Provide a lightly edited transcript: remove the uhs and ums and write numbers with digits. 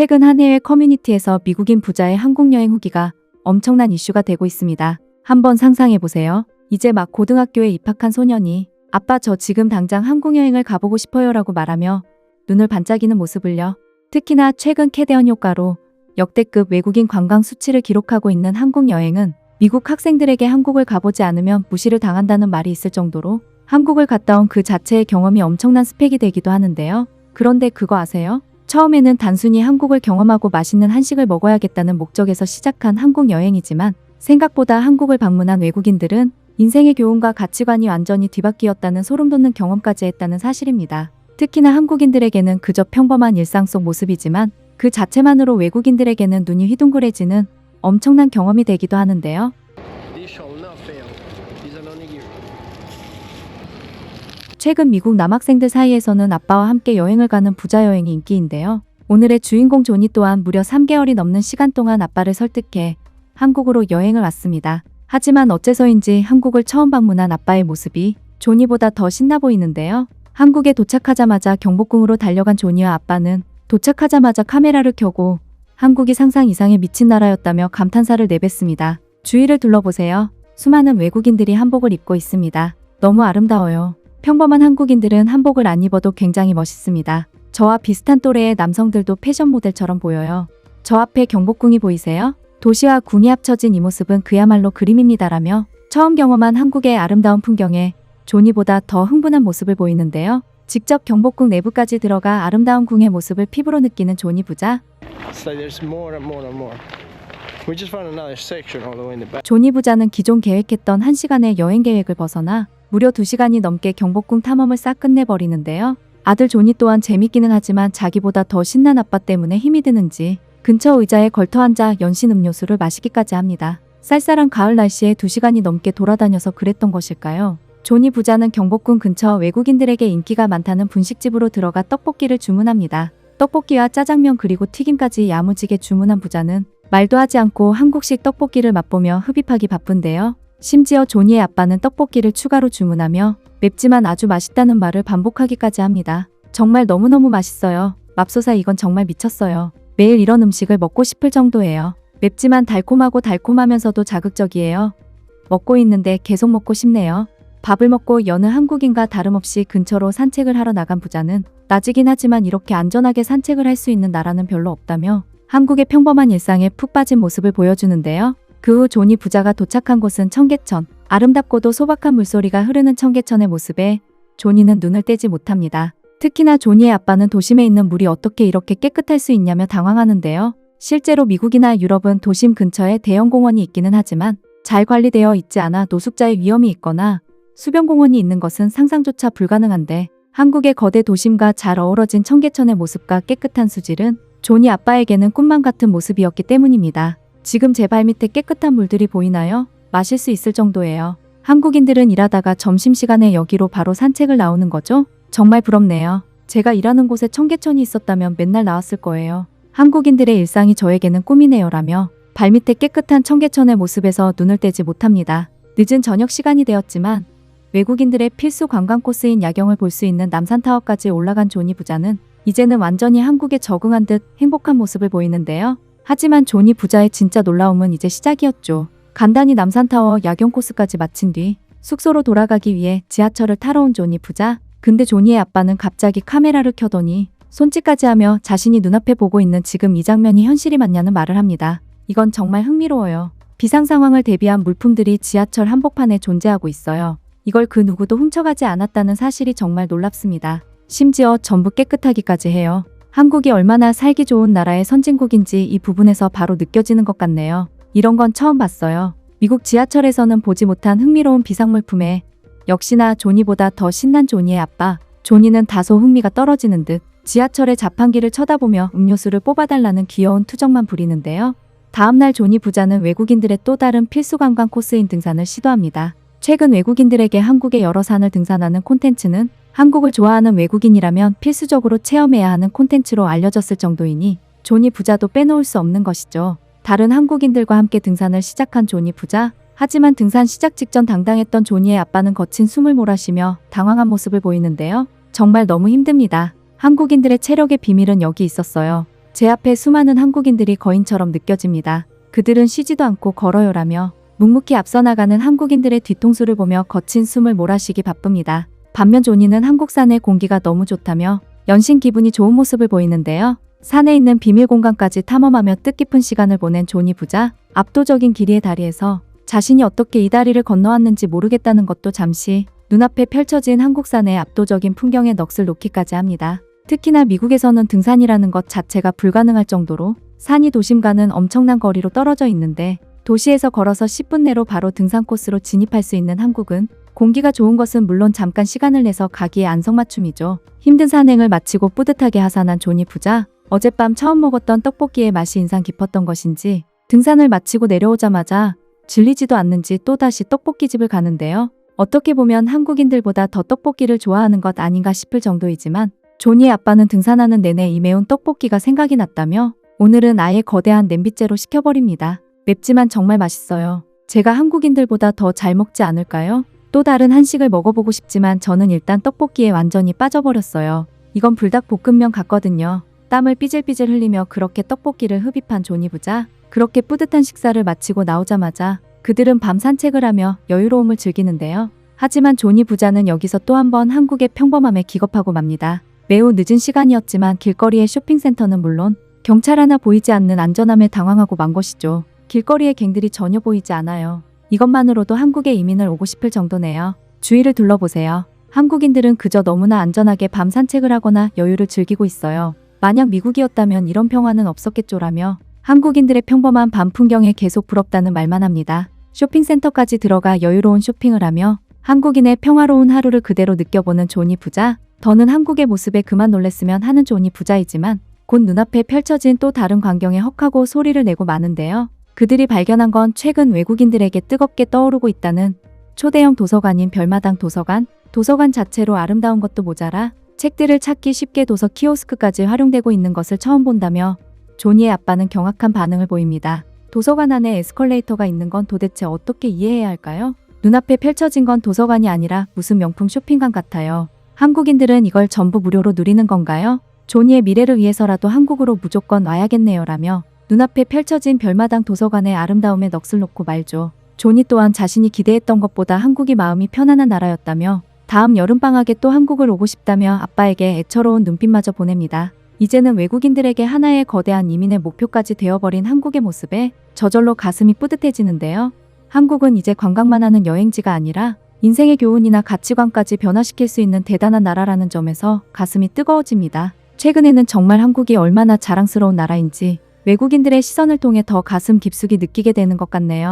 최근 한 해외 커뮤니티에서 미국인 부자의 한국 여행 후기가 엄청난 이슈가 되고 있습니다. 한번 상상해보세요. 이제 막 고등학교에 입학한 소년이 아빠 저 지금 당장 한국 여행을 가보고 싶어요 라고 말하며 눈을 반짝이는 모습을요. 특히나 최근 캐대언 효과로 역대급 외국인 관광 수치를 기록하고 있는 한국 여행은 미국 학생들에게 한국을 가보지 않으면 무시를 당한다는 말이 있을 정도로 한국을 갔다 온 그 자체의 경험이 엄청난 스펙이 되기도 하는데요. 그런데 그거 아세요? 처음에는 단순히 한국을 경험하고 맛있는 한식을 먹어야겠다는 목적에서 시작한 한국 여행이지만 생각보다 한국을 방문한 외국인들은 인생의 교훈과 가치관이 완전히 뒤바뀌었다는 소름돋는 경험까지 했다는 사실입니다. 특히나 한국인들에게는 그저 평범한 일상 속 모습이지만 그 자체만으로 외국인들에게는 눈이 휘둥그레지는 엄청난 경험이 되기도 하는데요. 최근 미국 남학생들 사이에서는 아빠와 함께 여행을 가는 부자 여행이 인기인데요. 오늘의 주인공 조니 또한 무려 3개월이 넘는 시간 동안 아빠를 설득해 한국으로 여행을 왔습니다. 하지만 어째서인지 한국을 처음 방문한 아빠의 모습이 조니보다 더 신나 보이는데요. 한국에 도착하자마자 경복궁으로 달려간 조니와 아빠는 도착하자마자 카메라를 켜고 한국이 상상 이상의 미친 나라였다며 감탄사를 내뱉습니다. 주위를 둘러보세요. 수많은 외국인들이 한복을 입고 있습니다. 너무 아름다워요. 평범한 한국인들은 한복을 안 입어도 굉장히 멋있습니다. 저와 비슷한 또래의 남성들도 패션 모델처럼 보여요. 저 앞에 경복궁이 보이세요? 도시와 궁이 합쳐진 이 모습은 그야말로 그림입니다라며 처음 경험한 한국의 아름다운 풍경에 조니보다 더 흥분한 모습을 보이는데요. 직접 경복궁 내부까지 들어가 아름다운 궁의 모습을 피부로 느끼는 조니 부자. 조니 부자는 기존 계획했던 1시간의 여행 계획을 벗어나 무려 2시간이 넘게 경복궁 탐험을 싹 끝내버리는데요. 아들 조니 또한 재밌기는 하지만 자기보다 더 신난 아빠 때문에 힘이 드는지 근처 의자에 걸터앉아 연신 음료수를 마시기까지 합니다. 쌀쌀한 가을 날씨에 2시간이 넘게 돌아다녀서 그랬던 것일까요? 조니 부자는 경복궁 근처 외국인들에게 인기가 많다는 분식집으로 들어가 떡볶이를 주문합니다. 떡볶이와 짜장면 그리고 튀김까지 야무지게 주문한 부자는 말도 하지 않고 한국식 떡볶이를 맛보며 흡입하기 바쁜데요. 심지어 조니의 아빠는 떡볶이를 추가로 주문하며 맵지만 아주 맛있다는 말을 반복하기까지 합니다. 정말 너무너무 맛있어요. 맙소사 이건 정말 미쳤어요. 매일 이런 음식을 먹고 싶을 정도예요. 맵지만 달콤하고 달콤하면서도 자극적이에요. 먹고 있는데 계속 먹고 싶네요. 밥을 먹고 여느 한국인과 다름없이 근처로 산책을 하러 나간 부자는 낮이긴 하지만 이렇게 안전하게 산책을 할 수 있는 나라는 별로 없다며 한국의 평범한 일상에 푹 빠진 모습을 보여주는데요. 그 후 조니 부자가 도착한 곳은 청계천. 아름답고도 소박한 물소리가 흐르는 청계천의 모습에 조니는 눈을 떼지 못합니다. 특히나 조니의 아빠는 도심에 있는 물이 어떻게 이렇게 깨끗할 수 있냐며 당황하는데요. 실제로 미국이나 유럽은 도심 근처에 대형 공원이 있기는 하지만 잘 관리되어 있지 않아 노숙자의 위험이 있거나 수변공원이 있는 것은 상상조차 불가능한데 한국의 거대 도심과 잘 어우러진 청계천의 모습과 깨끗한 수질은 조니 아빠에게는 꿈만 같은 모습이었기 때문입니다. 지금 제 발밑에 깨끗한 물들이 보이나요? 마실 수 있을 정도예요. 한국인들은 일하다가 점심시간에 여기로 바로 산책을 나오는 거죠? 정말 부럽네요. 제가 일하는 곳에 청계천이 있었다면 맨날 나왔을 거예요. 한국인들의 일상이 저에게는 꿈이네요 라며 발밑에 깨끗한 청계천의 모습에서 눈을 떼지 못합니다. 늦은 저녁 시간이 되었지만 외국인들의 필수 관광 코스인 야경을 볼 수 있는 남산타워까지 올라간 조니 부자는 이제는 완전히 한국에 적응한 듯 행복한 모습을 보이는데요. 하지만 조니 부자의 진짜 놀라움은 이제 시작이었죠. 간단히 남산타워 야경 코스까지 마친 뒤 숙소로 돌아가기 위해 지하철을 타러 온 조니 부자. 근데 조니의 아빠는 갑자기 카메라를 켜더니 손짓까지 하며 자신이 눈앞에 보고 있는 지금 이 장면이 현실이 맞냐는 말을 합니다. 이건 정말 흥미로워요. 비상 상황을 대비한 물품들이 지하철 한복판에 존재하고 있어요. 이걸 그 누구도 훔쳐가지 않았다는 사실이 정말 놀랍습니다. 심지어 전부 깨끗하기까지 해요. 한국이 얼마나 살기 좋은 나라의 선진국인지 이 부분에서 바로 느껴지는 것 같네요. 이런 건 처음 봤어요. 미국 지하철에서는 보지 못한 흥미로운 비상물품에 역시나 조니보다 더 신난 조니의 아빠. 조니는 다소 흥미가 떨어지는 듯 지하철의 자판기를 쳐다보며 음료수를 뽑아달라는 귀여운 투정만 부리는데요. 다음날 조니 부자는 외국인들의 또 다른 필수 관광 코스인 등산을 시도합니다. 최근 외국인들에게 한국의 여러 산을 등산하는 콘텐츠는 한국을 좋아하는 외국인이라면 필수적으로 체험해야 하는 콘텐츠로 알려졌을 정도이니 조니 부자도 빼놓을 수 없는 것이죠. 다른 한국인들과 함께 등산을 시작한 조니 부자. 하지만 등산 시작 직전 당당했던 조니의 아빠는 거친 숨을 몰아쉬며 당황한 모습을 보이는데요. 정말 너무 힘듭니다. 한국인들의 체력의 비밀은 여기 있었어요. 제 앞에 수많은 한국인들이 거인처럼 느껴집니다. 그들은 쉬지도 않고 걸어요라며 묵묵히 앞서 나가는 한국인들의 뒤통수를 보며 거친 숨을 몰아쉬기 바쁩니다. 반면 조니는 한국산의 공기가 너무 좋다며 연신 기분이 좋은 모습을 보이는데요. 산에 있는 비밀 공간까지 탐험하며 뜻깊은 시간을 보낸 조니 부자. 압도적인 길이의 다리에서 자신이 어떻게 이 다리를 건너왔는지 모르겠다는 것도 잠시 눈앞에 펼쳐진 한국산의 압도적인 풍경에 넋을 놓기까지 합니다. 특히나 미국에서는 등산이라는 것 자체가 불가능할 정도로 산이 도심과는 엄청난 거리로 떨어져 있는데 도시에서 걸어서 10분 내로 바로 등산 코스로 진입할 수 있는 한국은 공기가 좋은 것은 물론 잠깐 시간을 내서 가기에 안성맞춤이죠. 힘든 산행을 마치고 뿌듯하게 하산한 조니 부자. 어젯밤 처음 먹었던 떡볶이의 맛이 인상 깊었던 것인지 등산을 마치고 내려오자마자 질리지도 않는지 또다시 떡볶이집을 가는데요. 어떻게 보면 한국인들보다 더 떡볶이를 좋아하는 것 아닌가 싶을 정도이지만 조니의 아빠는 등산하는 내내 이 매운 떡볶이가 생각이 났다며 오늘은 아예 거대한 냄비째로 시켜버립니다. 맵지만 정말 맛있어요. 제가 한국인들보다 더 잘 먹지 않을까요? 또 다른 한식을 먹어보고 싶지만 저는 일단 떡볶이에 완전히 빠져버렸어요. 이건 불닭볶음면 같거든요. 땀을 삐질삐질 흘리며 그렇게 떡볶이를 흡입한 조니 부자. 그렇게 뿌듯한 식사를 마치고 나오자마자 그들은 밤 산책을 하며 여유로움을 즐기는데요. 하지만 조니 부자는 여기서 또 한 번 한국의 평범함에 기겁하고 맙니다. 매우 늦은 시간이었지만 길거리의 쇼핑센터는 물론 경찰 하나 보이지 않는 안전함에 당황하고 만 것이죠. 길거리의 갱들이 전혀 보이지 않아요. 이것만으로도 한국에 이민을 오고 싶을 정도네요. 주위를 둘러보세요. 한국인들은 그저 너무나 안전하게 밤 산책을 하거나 여유를 즐기고 있어요. 만약 미국이었다면 이런 평화는 없었겠죠라며 한국인들의 평범한 밤 풍경에 계속 부럽다는 말만 합니다. 쇼핑센터까지 들어가 여유로운 쇼핑을 하며 한국인의 평화로운 하루를 그대로 느껴보는 조니 부자. 더는 한국의 모습에 그만 놀랬으면 하는 조니 부자이지만 곧 눈앞에 펼쳐진 또 다른 광경에 헉하고 소리를 내고 마는데요. 그들이 발견한 건 최근 외국인들에게 뜨겁게 떠오르고 있다는 초대형 도서관인 별마당 도서관. 도서관 자체로 아름다운 것도 모자라 책들을 찾기 쉽게 도서 키오스크까지 활용되고 있는 것을 처음 본다며 조니의 아빠는 경악한 반응을 보입니다. 도서관 안에 에스컬레이터가 있는 건 도대체 어떻게 이해해야 할까요? 눈앞에 펼쳐진 건 도서관이 아니라 무슨 명품 쇼핑관 같아요. 한국인들은 이걸 전부 무료로 누리는 건가요? 조니의 미래를 위해서라도 한국으로 무조건 와야겠네요 라며 눈앞에 펼쳐진 별마당 도서관의 아름다움에 넋을 놓고 말죠. 조니 또한 자신이 기대했던 것보다 한국이 마음이 편안한 나라였다며 다음 여름방학에 또 한국을 오고 싶다며 아빠에게 애처로운 눈빛마저 보냅니다. 이제는 외국인들에게 하나의 거대한 이민의 목표까지 되어버린 한국의 모습에 저절로 가슴이 뿌듯해지는데요. 한국은 이제 관광만 하는 여행지가 아니라 인생의 교훈이나 가치관까지 변화시킬 수 있는 대단한 나라라는 점에서 가슴이 뜨거워집니다. 최근에는 정말 한국이 얼마나 자랑스러운 나라인지 외국인들의 시선을 통해 더 가슴 깊숙이 느끼게 되는 것 같네요.